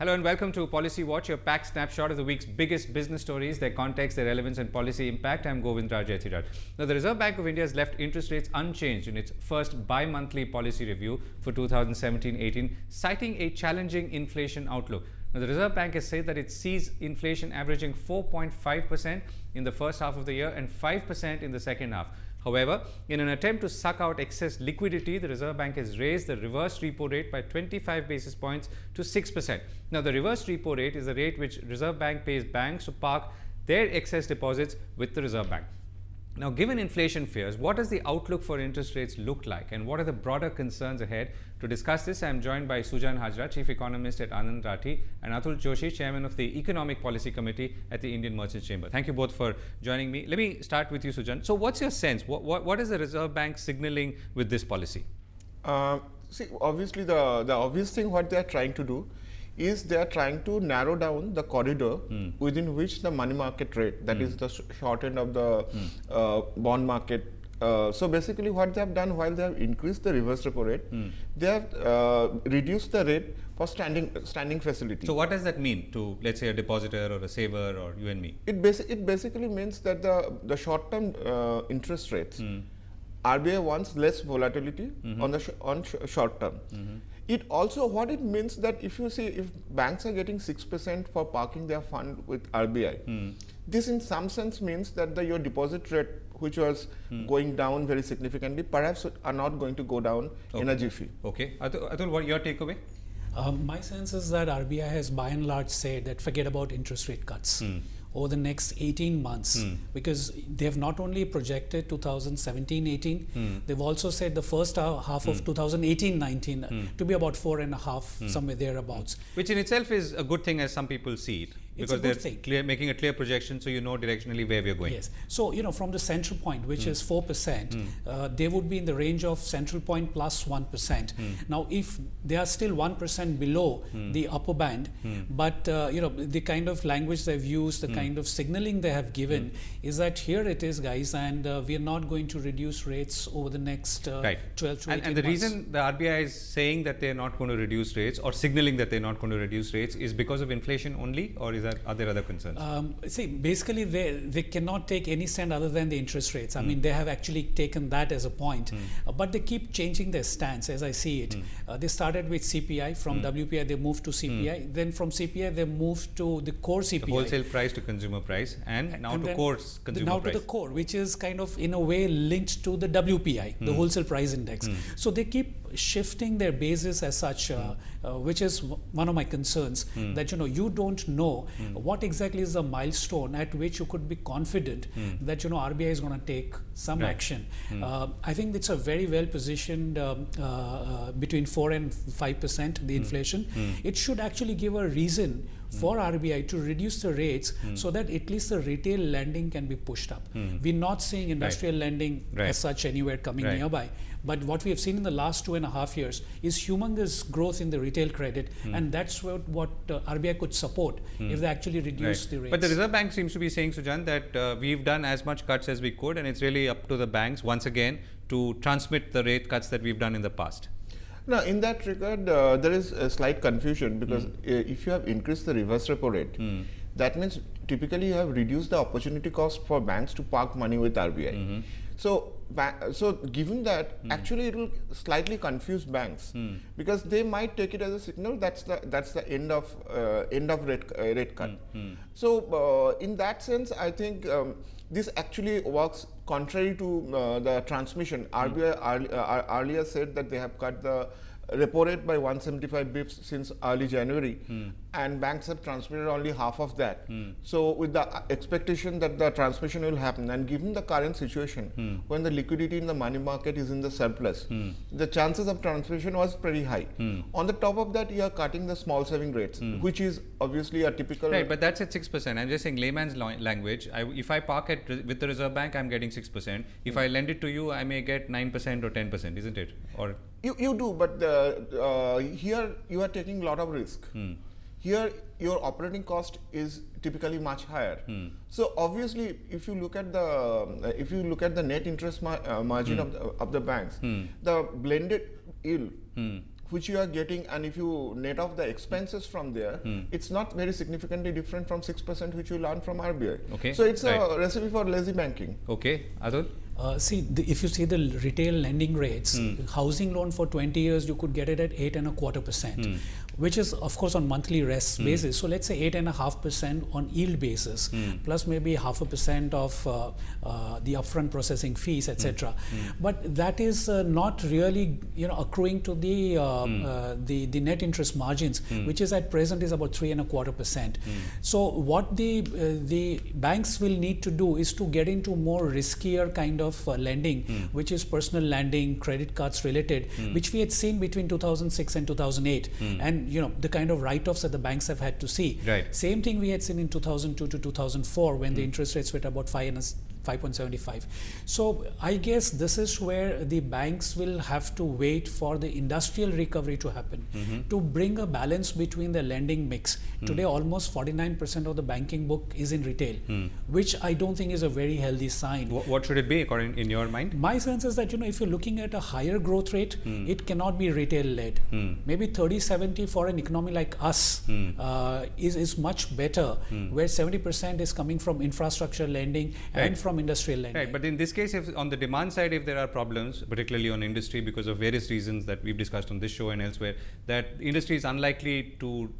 Hello and welcome to Policy Watch, your packed snapshot of the week's biggest business stories, their context, their relevance and policy impact. I'm Govindraj, Ethiraj. Now, the Reserve Bank of India has left interest rates unchanged in its first bi-monthly policy review for 2017-18, citing a challenging inflation outlook. Now, the Reserve Bank has said that it sees inflation averaging 4.5% in the first half of the year and 5% in the second half. However, in an attempt to suck out excess liquidity, the Reserve Bank has raised the reverse repo rate by 25 basis points to 6%. Now, the reverse repo rate is the rate which Reserve Bank pays banks to park their excess deposits with the Reserve Bank. Now, given inflation fears, what does the outlook for interest rates look like and what are the broader concerns ahead? To discuss this, I am joined by Sujan Hajra, Chief Economist at Anand Rathi, and Atul Joshi, Chairman of the Economic Policy Committee at the Indian Merchants Chamber. Thank you both for joining me. Let me start with you, Sujan. So what's your sense? What is the Reserve Bank signaling with this policy? See, obviously the obvious thing what they are trying to do is they are trying to narrow down the corridor within which the money market rate, that is the short end of the bond market. So basically what they have done, while they have increased the reverse repo rate, they have reduced the rate for standing facility. So what does that mean to, let's say, a depositor or a saver or you and me? It basically means that the short term interest rates, RBI wants less volatility on the short term. It also, what it means that if you see, if banks are getting 6% for parking their fund with RBI, this in some sense means that your deposit rate, which was going down very significantly, perhaps are not going to go down in a jiffy. Okay. Atul, what your takeaway? My sense is that RBI has by and large said that forget about interest rate cuts over the next 18 months because they have not only projected 2017-18, they've also said the first half of 2018-19 to be about 4.5, somewhere thereabouts. Which in itself is a good thing as some people see it. Because they're making a clear projection, so you know directionally where we're going. Yes. So, from the central point, which is 4%, they would be in the range of central point plus 1%. Now, if they are still 1% below the upper band, but, the kind of language they've used, the kind of signaling they have given is that here it is, guys, and we are not going to reduce rates over the next 12 to 18 months. And the reason the RBI is saying that they're not going to reduce rates or signaling that they're not going to reduce rates is because of inflation only, or are there other concerns? See, basically they cannot take any stand other than the interest rates. I mean, they have actually taken that as a point, but they keep changing their stance as I see it. They started with CPI, from WPI they moved to CPI, then from CPI they moved to the core CPI. The wholesale price to consumer price, and now to core consumer now price. To the core, which is kind of in a way linked to the WPI, the wholesale price index. So they keep shifting their basis as such, which is one of my concerns, that you don't know what exactly is the milestone at which you could be confident that RBI is going to take some action. I think it's a very well positioned between 4 and 5% the inflation. It should actually give a reason for RBI to reduce the rates so that at least the retail lending can be pushed up. We're not seeing industrial lending as such anywhere coming nearby. But what we have seen in the last 2.5 years is humongous growth in the retail credit, and that's what RBI could support if they actually reduce the rates. But the Reserve Bank seems to be saying, Sujan, that we've done as much cuts as we could, and it's really up to the banks once again to transmit the rate cuts that we've done in the past. Now, in that regard, there is a slight confusion because if you have increased the reverse repo rate, that means typically you have reduced the opportunity cost for banks to park money with RBI. So given that, actually it will slightly confuse banks because they might take it as a signal that's the end of rate cut. So in that sense, I think this actually works contrary to the transmission. RBI earlier said that they have cut the repo rate by 175 bips since early January, and banks have transmitted only half of that. So with the expectation that the transmission will happen, and given the current situation when the liquidity in the money market is in the surplus, the chances of transmission was pretty high. On the top of that, you are cutting the small saving rates, which is obviously a typical... Right, but that's at 6%. I'm just saying layman's language. If I park it with the Reserve Bank, I'm getting 6%. If I lend it to you, I may get 9% or 10%, isn't it? Or You do, but here you are taking a lot of risk. Here your operating cost is typically much higher. So obviously, if you look at the net interest margin of the banks, the blended yield which you are getting, and if you net off the expenses from there, it's not very significantly different from 6% which you learn from RBI. Okay. So it's a recipe for lazy banking. Okay, Atul? If you see the retail lending rates, housing loan for 20 years, you could get it at 8.25%, which is of course on monthly rest basis. So let's say 8.5% on yield basis, plus maybe 0.5% of the upfront processing fees, etc. But that is not really, accruing to the net interest margins, which is at present is about 3.25%. So what the banks will need to do is to get into more riskier kind of lending, which is personal lending, credit cards related, which we had seen between 2006 and 2008, and the kind of write-offs that the banks have had to see. Right. Same thing we had seen in 2002 to 2004 when the interest rates were at about 5.75. So I guess this is where the banks will have to wait for the industrial recovery to happen to bring a balance between the lending mix. Today almost 49% of the banking book is in retail, which I don't think is a very healthy sign. What should it be according in your mind? My sense is that if you're looking at a higher growth rate, it cannot be retail led. Maybe 30-70 for an economy like us is much better, where 70% is coming from infrastructure lending and from industrial lending. Right, but in this case, if on the demand side, if there are problems, particularly on industry because of various reasons that we've discussed on this show and elsewhere, that industry is unlikely to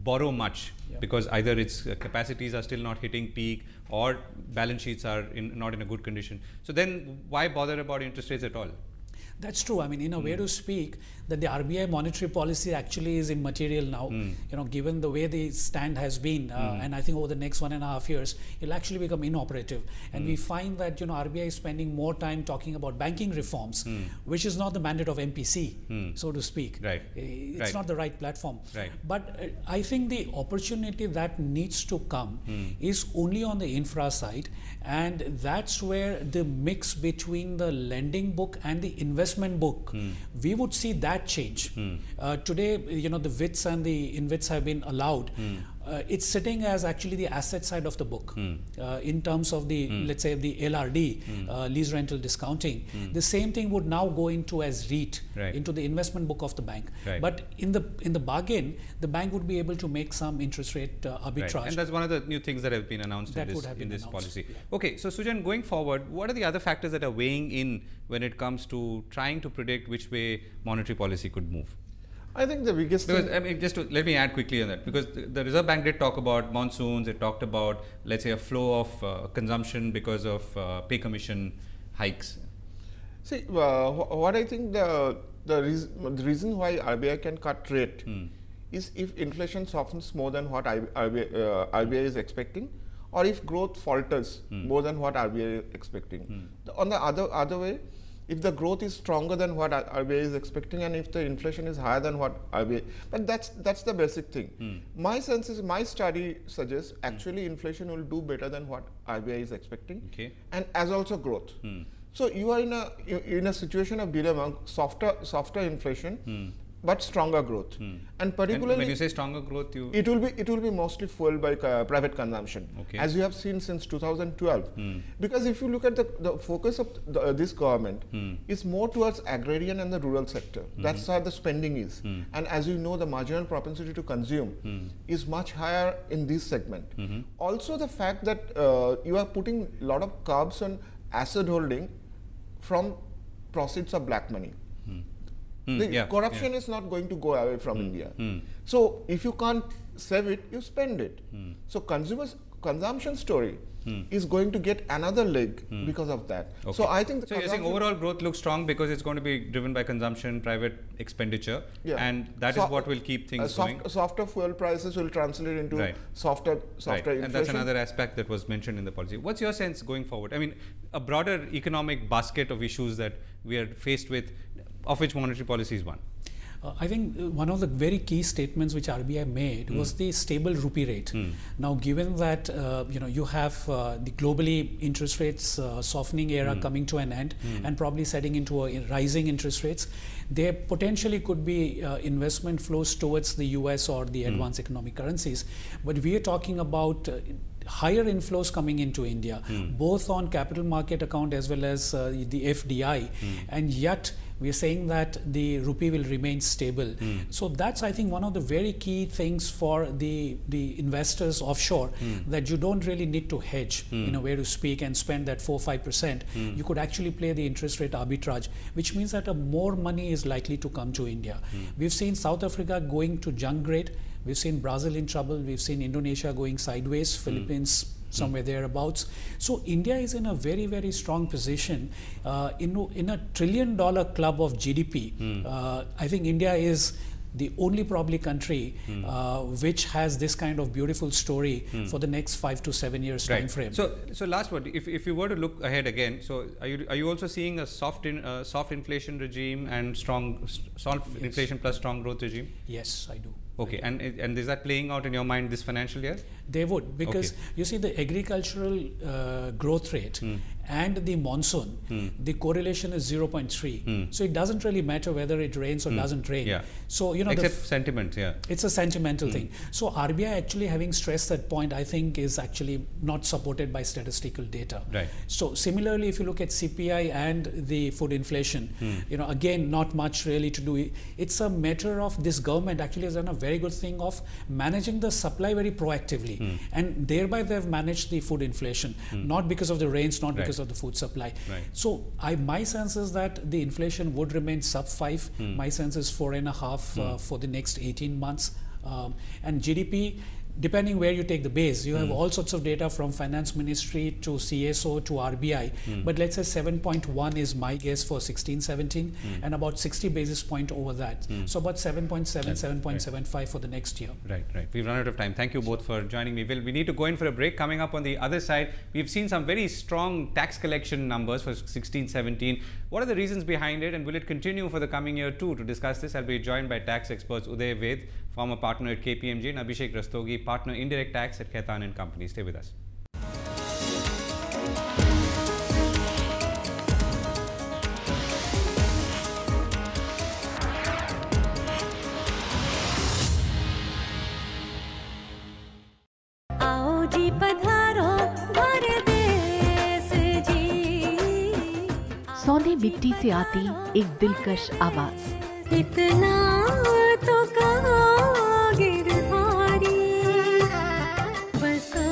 borrow much because either its capacities are still not hitting peak or balance sheets are not in a good condition. So then why bother about interest rates at all? That's true. I mean, in a way to speak, that the RBI monetary policy actually is immaterial now. Given the way the stand has been, and I think over the next 1.5 years, it'll actually become inoperative. And we find that RBI is spending more time talking about banking reforms, which is not the mandate of MPC, so to speak. Right. It's not the right platform. Right. But I think the opportunity that needs to come is only on the infra side, and that's where the mix between the lending book and the investment book, we would see that change. Today, the WITs and the InvITs have been allowed. It's sitting as actually the asset side of the book in terms of the, let's say, the LRD, lease rental discounting. The same thing would now go into as REIT, into the investment book of the bank. But in the bargain, the bank would be able to make some interest rate arbitrage. And that's one of the new things that have been announced in this policy. Okay, so Sujan, going forward, what are the other factors that are weighing in when it comes to trying to predict which way monetary policy could move? I think the biggest because let me add quickly on that, because the Reserve Bank did talk about monsoons. It talked about, let's say, a flow of consumption because of pay commission hikes. See, what I think the reason why RBI can cut rate is if inflation softens more than what RBI is expecting, or if growth falters more than what RBI is expecting. On the other way, if the growth is stronger than what RBI is expecting, and if the inflation is higher than what RBI, but that's the basic thing. My sense is, my study suggests actually inflation will do better than what RBI is expecting, and as also growth. So you are in a situation of dilemma: softer inflation, but stronger growth. And particularly, and when you say stronger growth, it will be mostly fueled by private consumption, as you have seen since 2012. Because if you look at the focus of this government is more towards agrarian and the rural sector. That's how the spending is. And as you know, the marginal propensity to consume is much higher in this segment. Also, the fact that you are putting a lot of curbs on asset holding from proceeds of black money. Corruption is not going to go away from India. So if you can't save it, you spend it. So consumption story is going to get another leg because of that. So I think you're saying overall growth looks strong because it's going to be driven by consumption, private expenditure, and that is what will keep things going. Softer fuel prices will translate into softer inflation. And that's another aspect that was mentioned in the policy. What's your sense going forward? I mean, a broader economic basket of issues that we are faced with, of which monetary policy is one. I think one of the very key statements which RBI made was the stable rupee rate. Now, given that you have the globally interest rates softening era coming to an end and probably setting into a rising interest rates, there potentially could be investment flows towards the US or the advanced economic currencies. But we are talking about higher inflows coming into India, both on capital market account as well as the FDI, and yet We are saying that the rupee will remain stable. So that's, I think, one of the very key things for the investors offshore, that you don't really need to hedge in a way to speak and spend that 4-5%. You could actually play the interest rate arbitrage, which means that more money is likely to come to India. We've seen South Africa going to junk grade. We've seen Brazil in trouble. We've seen Indonesia going sideways, Philippines somewhere thereabouts. So India is in a very, very strong position in a $1 trillion club of GDP. I think India is the only probably country which has this kind of beautiful story for the next 5 to 7 years time frame. So last word, if you were to look ahead again, so are you also seeing a soft inflation regime and soft inflation plus strong growth regime? Yes, I do. Okay, and is that playing out in your mind this financial year? They would, because you see the agricultural growth rate and the monsoon, the correlation is 0.3. So it doesn't really matter whether it rains or doesn't rain. Yeah. So except sentiment, it's a sentimental thing. So RBI actually having stressed that point, I think, is actually not supported by statistical data. Right. So similarly, if you look at CPI and the food inflation, again, not much really to do. It's a matter of this government actually has done a very good thing of managing the supply very proactively, and thereby they've managed the food inflation, not because of the rains, not because of the food supply. So my sense is that the inflation would remain sub 5. My sense is 4.5 for the next 18 months, and GDP, depending where you take the base, you have all sorts of data from Finance Ministry to CSO to RBI, but let's say 7.1 is my guess for 16-17, and about 60 basis point over that. So about 7.7, 7.75 for the next year. Right. We've run out of time. Thank you both for joining me. Well, we need to go in for a break. Coming up on the other side, we've seen some very strong tax collection numbers for 16-17. What are the reasons behind it, and will it continue for the coming year too? To discuss this, I'll be joined by tax experts Uday Ved, former partner at KPMG, and Abhishek Rastogi, partner indirect tax at Khaitan & Company. Stay with us. सौंधी मिट्टी से आती एक दिलकश आवाज। इतना तो कहा गिरधारी, बसो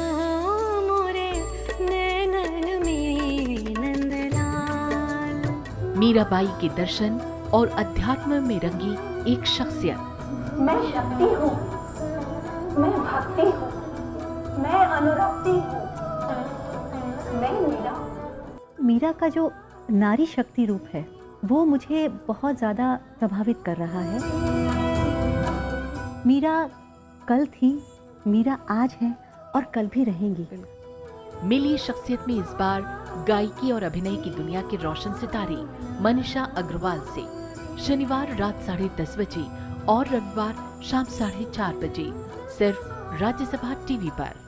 मोरे नैनन में नंदलाल। मीराबाई के दर्शन और अध्यात्म में रंगी एक शख्सियत। मैं शक्ति हूँ, मैं भक्ति हूँ, मैं अनुरक्ति हूँ, मैं मीरा। मीरा का जो नारी शक्ति रूप है वो मुझे बहुत ज़्यादा प्रभावित कर रहा है। मीरा कल थी, मीरा आज है और कल भी रहेंगी। मिली शख्सियत में इस बार गायकी और अभिनय की दुनिया के रोशन सितारे मनीषा अग्रवाल से शनिवार रात 10:30 बजे और रविवार शाम 4:30 बजे सिर्फ राज्यसभा टीवी पर।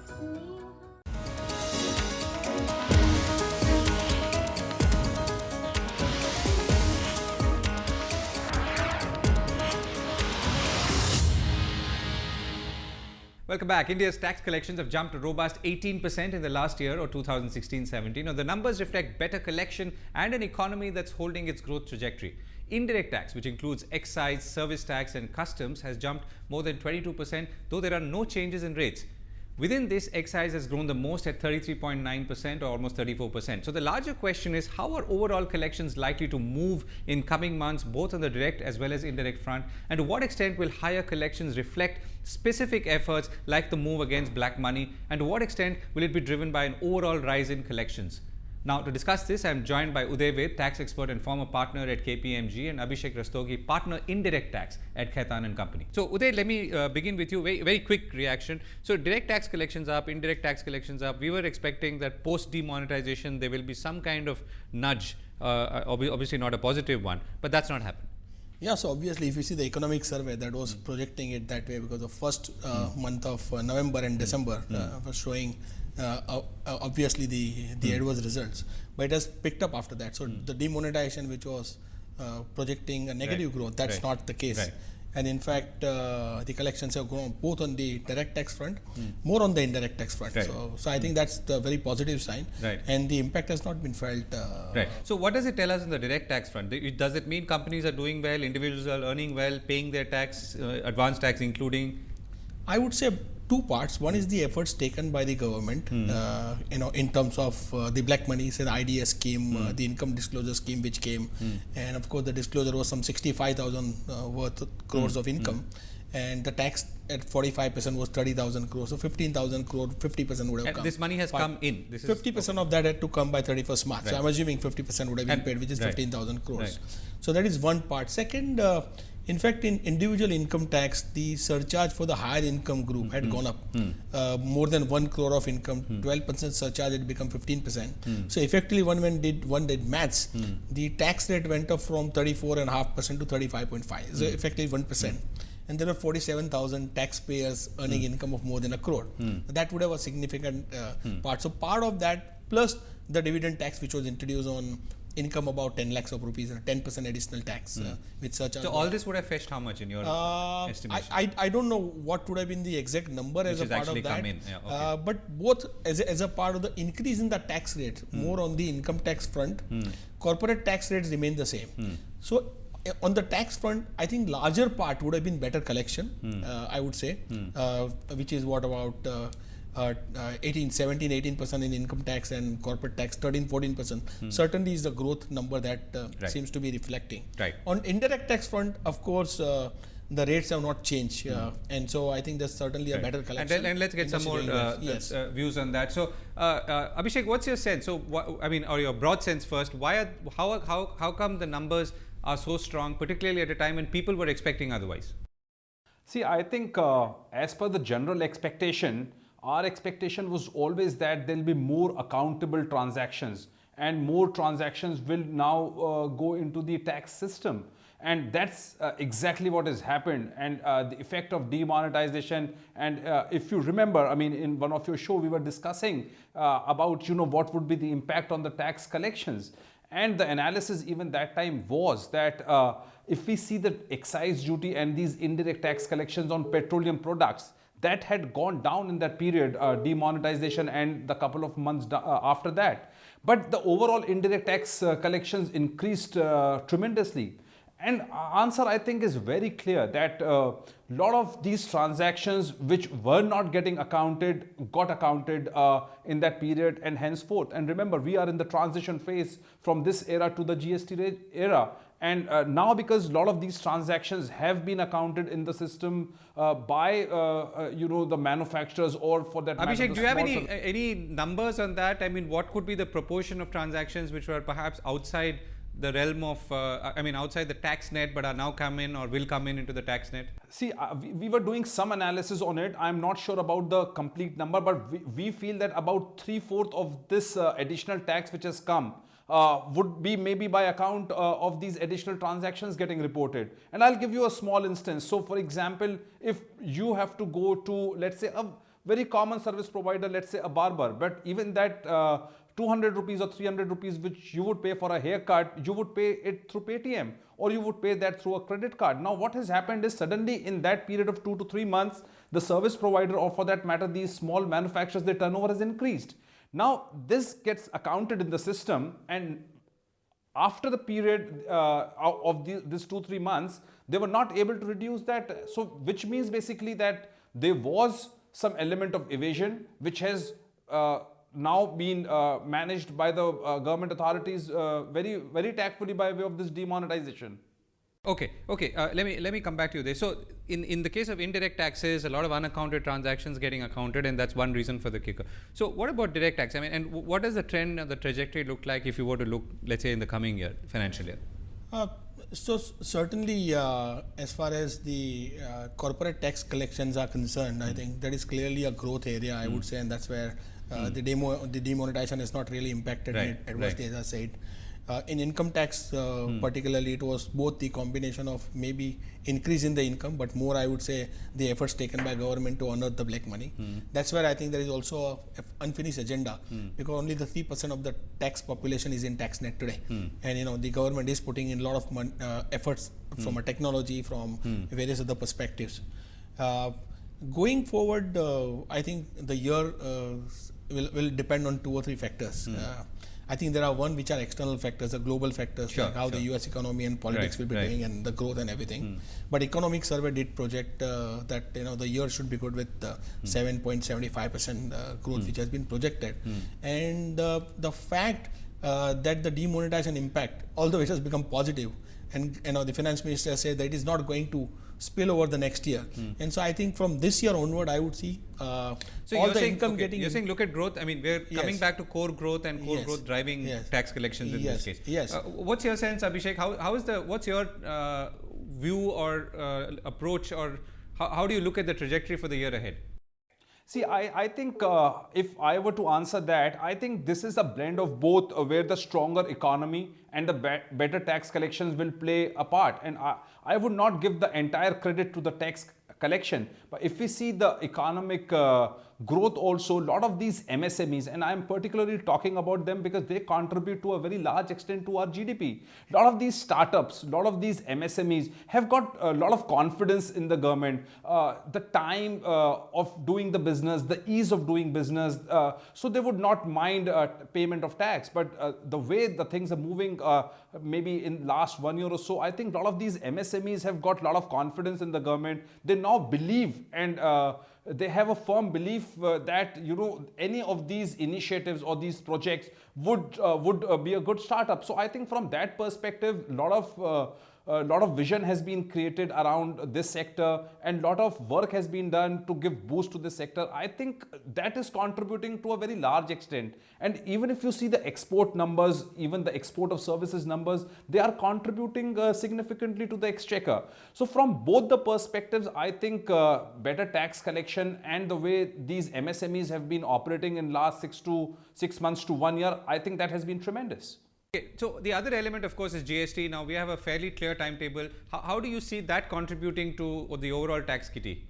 Welcome back. India's tax collections have jumped a robust 18% in the last year, or 2016-17. Now, the numbers reflect better collection and an economy that's holding its growth trajectory. Indirect tax, which includes excise, service tax and customs, has jumped more than 22%, though there are no changes in rates. Within this, excise has grown the most at 33.9% or almost 34%. So the larger question is, how are overall collections likely to move in coming months, both on the direct as well as indirect front? And to what extent will higher collections reflect specific efforts like the move against black money? And to what extent will it be driven by an overall rise in collections? Now, to discuss this, I am joined by Uday Ved, tax expert and former partner at KPMG, and Abhishek Rastogi, partner indirect tax at Khaitan & Company. So, Uday, let me begin with you. Very quick reaction. So, direct tax collections up, indirect tax collections up. We were expecting that post demonetization there will be some kind of nudge, obviously not a positive one, but that's not happened. Yeah, so obviously if you see the economic survey that was projecting it that way, because the first month of November and December was showing obviously the adverse results, but it has picked up after that. So the demonetization, which was projecting a negative growth, that's not the case. and in fact the collections have grown both on the direct tax front, more on the indirect tax front. Right. So I think that's the very positive sign, Right. and the impact has not been felt. Right. So what does it tell us on the direct tax front? Does it mean companies are doing well, individuals are earning well, paying their tax, advance tax including? I would say two parts. One is the efforts taken by the government, in terms of the black money, say the IDS scheme, the income disclosure scheme which came, and of course the disclosure was some 65,000 worth crores of income, and the tax at 45% was 30,000 crores, so 15,000 crore, 50% would have And come. this money has come in. This is 50% of that had to come by 31st March. So Right. I'm assuming 50% would have been And- paid, which is right. 15,000 crores. Right. So that is one part. Second, in fact, in individual income tax, the surcharge for the higher income group had gone up. More than 1 crore of income, 12% surcharge had become 15%. So effectively, one did maths, the tax rate went up from 34.5% to 35.5%. So effectively 1%. And there are 47,000 taxpayers earning income of more than 1 crore. That would have a significant part. So part of that, plus the dividend tax which was introduced on income about 10 lakhs of rupees, and 10% additional tax with such. So all this would have fetched how much in your estimation? I don't know what would have been the exact number as a has part actually of that. come in. Yeah, okay. But both as a part of the increase in the tax rate, more on the income tax front, corporate tax rates remain the same. So on the tax front, I think larger part would have been better collection, I would say, which is what about 18% in income tax and corporate tax 13-14%. Certainly is the growth number that Right. seems to be reflecting. Right. On indirect tax front, of course, the rates have not changed, and so I think there's certainly a better collection. And let's get some more Yes. views on that. So, Abhishek, what's your sense? So, or your broad sense first. How come the numbers are so strong, particularly at a time when people were expecting otherwise? See, I think as per the general expectation, our expectation was always that there will be more accountable transactions, and more transactions will now go into the tax system. And that's exactly what has happened, and the effect of demonetization. And if you remember, I mean, in one of your show, we were discussing about, what would be the impact on the tax collections. And the analysis even that time was that if we see the excise duty and these indirect tax collections on petroleum products, that had gone down in that period, demonetization and the couple of months after that. But the overall indirect tax collections increased tremendously. And answer, I think, is very clear that a lot of these transactions which were not getting accounted, got accounted in that period and henceforth. And remember, we are in the transition phase from this era to the GST era. And now, because a lot of these transactions have been accounted in the system by, the manufacturers, or for that matter, Abhishek, the do you have small any numbers on that? I mean, what could be the proportion of transactions which were perhaps outside the realm of, outside the tax net, but are now come in or will come in into the tax net? See, we were doing some analysis on it. I'm not sure about the complete number, but we feel that about 3/4 of this additional tax which has come would be maybe by account of these additional transactions getting reported. And I'll give you a small instance. So, for example, if you have to go to, let's say, a very common service provider, let's say a barber, but even that 200 rupees or 300 rupees which you would pay for a haircut, you would pay it through Paytm, or you would pay that through a credit card. Now what has happened is, suddenly in that period of 2 to 3 months, the service provider, or for that matter these small manufacturers, their turnover has increased. Now this gets accounted in the system, and after the period of this 2-3 months, they were not able to reduce that. So which means basically that there was some element of evasion which has now been managed by the government authorities very, very tactfully by way of this demonetization. Okay. Let me come back to you there. So, in the case of indirect taxes, a lot of unaccounted transactions getting accounted, and that's one reason for the kicker. So, what about direct tax? I mean, and what does the trend and the trajectory look like if you were to look, let's say, in the coming year, financial year? So certainly, as far as the corporate tax collections are concerned, I think that is clearly a growth area, I would say, and that's where the demonetization has not really impacted it adversely, as I said. In income tax, particularly, it was both the combination of maybe increase in the income, but more, I would say, the efforts taken by government to unearth the black money. That's where I think there is also a unfinished agenda, because only the 3% of the tax population is in tax net today, and the government is putting in a lot of efforts from a technology, from various other perspectives. Going forward, I think the year will depend on 2 or 3 factors. I think there are which are external factors, the global factors, like how the US economy and politics will be doing, and the growth and everything. But economic survey did project that the year should be good with 7.75% growth, which has been projected. And the fact that the demonetization impact, although it has become positive, and the finance minister said that it is not going to spill over the next year. And so I think from this year onward, I would see so all you're the saying, income getting... You're saying look at growth. I mean, we're coming back to core growth, and core growth driving tax collections in this case. Yes. What's your sense, Abhishek? What's your view or approach, or how do you look at the trajectory for the year ahead? See, I think if I were to answer that, I think this is a blend of both, where the stronger economy and the better tax collections will play a part. And I would not give the entire credit to the tax collection, but if we see the economic growth also, a lot of these MSMEs, and I'm particularly talking about them because they contribute to a very large extent to our GDP. A lot of these startups, a lot of these MSMEs have got a lot of confidence in the government, the time of doing the business, the ease of doing business, so they would not mind payment of tax. But the way the things are moving, maybe in last 1 year or so, I think a lot of these MSMEs have got a lot of confidence in the government. They now believe, and they have a firm belief that any of these initiatives or these projects would be a good startup. So I think from that perspective, a lot of vision has been created around this sector, and a lot of work has been done to give boost to this sector. I think that is contributing to a very large extent. And even if you see the export numbers, even the export of services numbers, they are contributing significantly to the exchequer. So from both the perspectives, I think better tax collection and the way these MSMEs have been operating in last 6 months to 1 year, I think that has been tremendous. Okay, so the other element, of course, is GST. Now we have a fairly clear timetable. How do you see that contributing to the overall tax kitty?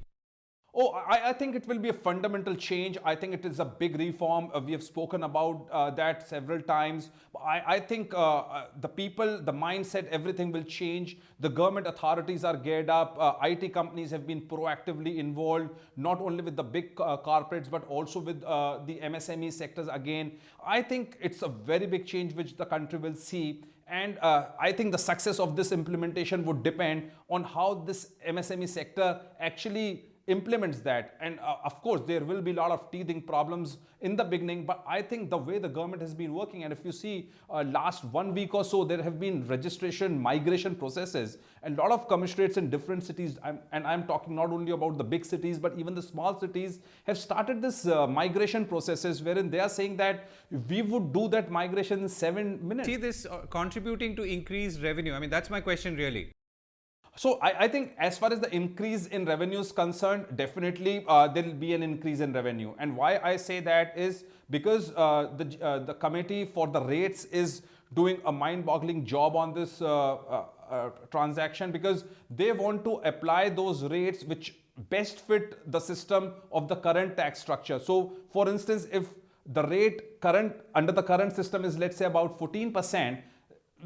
Oh, I think it will be a fundamental change. I think it is a big reform. We have spoken about that several times. I think the people, the mindset, everything will change. The government authorities are geared up. IT companies have been proactively involved, not only with the big corporates, but also with the MSME sectors again. I think it's a very big change which the country will see. And I think the success of this implementation would depend on how this MSME sector actually implements that. And of course there will be a lot of teething problems in the beginning, but I think the way the government has been working, and if you see last 1 week or so, there have been registration migration processes, and a lot of commissionaires in different cities, and I'm talking not only about the big cities but even the small cities, have started this migration processes, wherein they are saying that we would do that migration in 7 minutes. See this contributing to increased revenue? I mean, that's my question really. So I think as far as the increase in revenue is concerned, definitely there will be an increase in revenue. And why I say that is because the committee for the rates is doing a mind-boggling job on this transaction, because they want to apply those rates which best fit the system of the current tax structure. So for instance, if the rate under the current system is, let's say, about 14%,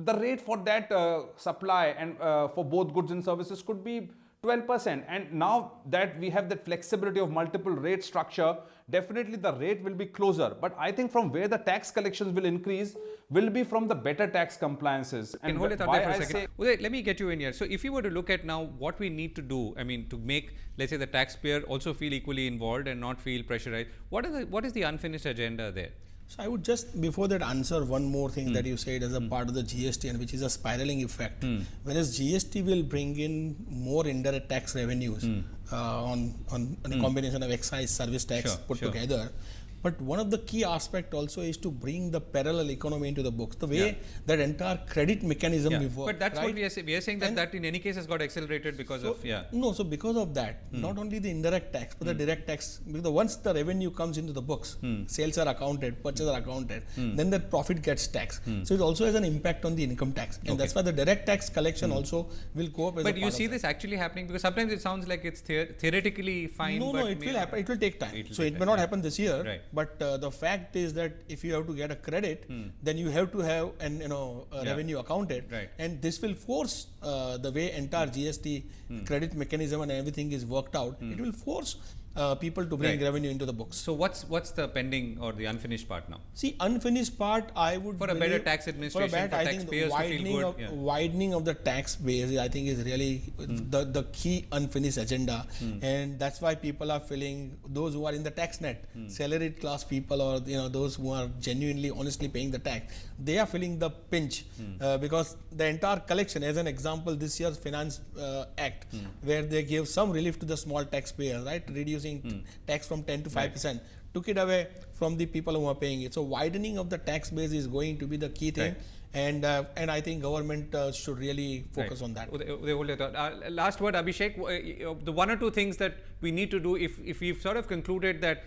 the rate for that supply and for both goods and services could be 12%. And now that we have that flexibility of multiple rate structure, definitely the rate will be closer. But I think from where the tax collections will increase will be from the better tax compliances. And hold it up there for a second. Uday, let me get you in here. So if you were to look at now what we need to do, I mean, to make, let's say, the taxpayer also feel equally involved and not feel pressurized, what is the unfinished agenda there? So I would just, before that, answer one more thing that you said as a part of the GST, and which is a spiraling effect. Whereas GST will bring in more indirect tax revenues on a combination of excise, service tax put together. But one of the key aspect also is to bring the parallel economy into the books. The way that entire credit mechanism Yeah. before. But that's right? what we are saying. We are saying that that in any case has got accelerated because of No, so because of that, not only the indirect tax, but the direct tax, because once the revenue comes into the books, sales are accounted, purchases are accounted, then the profit gets taxed. So it also has an impact on the income tax. And that's why the direct tax collection also will go up as a But you part see of this actually happening, because sometimes it sounds like it's theoretically fine. No, but it will happen. It will take time. It will So take it may time, not yeah. happen this year. Right. But the fact is that if you have to get a credit, then you have to have an revenue accounted, Right. and this will force the way entire GST credit mechanism and everything is worked out. It will force people to bring Right. revenue into the books. So what's the pending or the unfinished part now? See, unfinished part, I would For a better believe- tax administration, for, a better, for I think the taxpayers to feel good, yeah. widening of the tax base, I think, is really the key unfinished agenda, and that's why people are feeling, those who are in the tax net, salaried class people, or those who are genuinely, honestly paying the tax, they are feeling the pinch because the entire collection, as an example, this year's Finance Act, where they gave some relief to the small taxpayers, right, reducing tax from 10 to 5%, took it away from the people who are paying it. So widening of the tax base is going to be the key thing. Right. And I think government should really focus on that. Hold your thought. Last word, Abhishek. The one or two things that we need to do, if we've sort of concluded that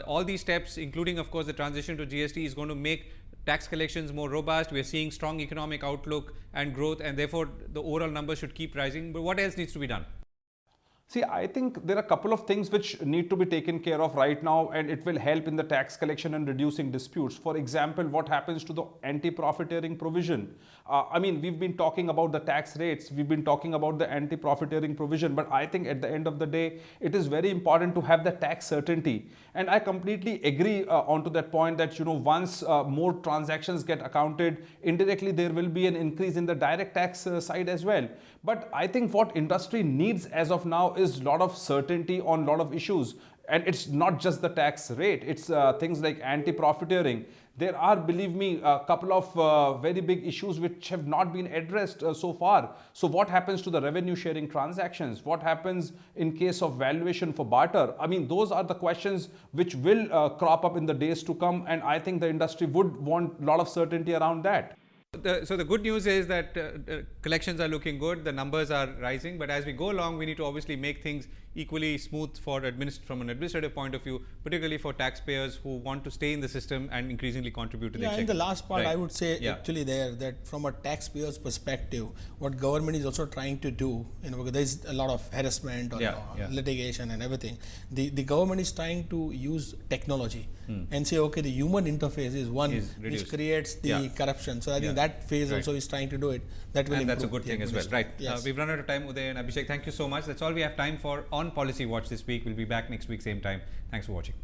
all these steps, including of course the transition to GST, is going to make tax collections more robust. We're seeing strong economic outlook and growth, and therefore the overall numbers should keep rising. But what else needs to be done? See, I think there are a couple of things which need to be taken care of right now, and it will help in the tax collection and reducing disputes. For example, what happens to the anti-profiteering provision? I mean, we've been talking about the tax rates, we've been talking about the anti-profiteering provision, but I think at the end of the day, it is very important to have the tax certainty. And I completely agree onto that point that, once more transactions get accounted, indirectly there will be an increase in the direct tax side as well. But I think what industry needs as of now is a lot of certainty on a lot of issues. And it's not just the tax rate, it's things like anti-profiteering. There are, believe me, a couple of very big issues which have not been addressed so far. So what happens to the revenue sharing transactions? What happens in case of valuation for barter? I mean, those are the questions which will crop up in the days to come. And I think the industry would want a lot of certainty around that. So the good news is that collections are looking good, the numbers are rising, but as we go along, we need to obviously make things equally smooth from an administrative point of view, particularly for taxpayers who want to stay in the system and increasingly contribute to the And exchequer. the last part, Right. I would say actually there, that from a taxpayer's perspective, what government is also trying to do, because there's a lot of harassment or litigation and everything. The government is trying to use technology and say, okay, the human interface is one which creates the corruption. So I think that phase also is trying to do it. That will and improve that's a good thing as well. Right. Yes. We've run out of time, Uday and Abhishek. Thank you so much. That's all we have time for on Policy Watch this week. We'll be back next week, same time. Thanks for watching.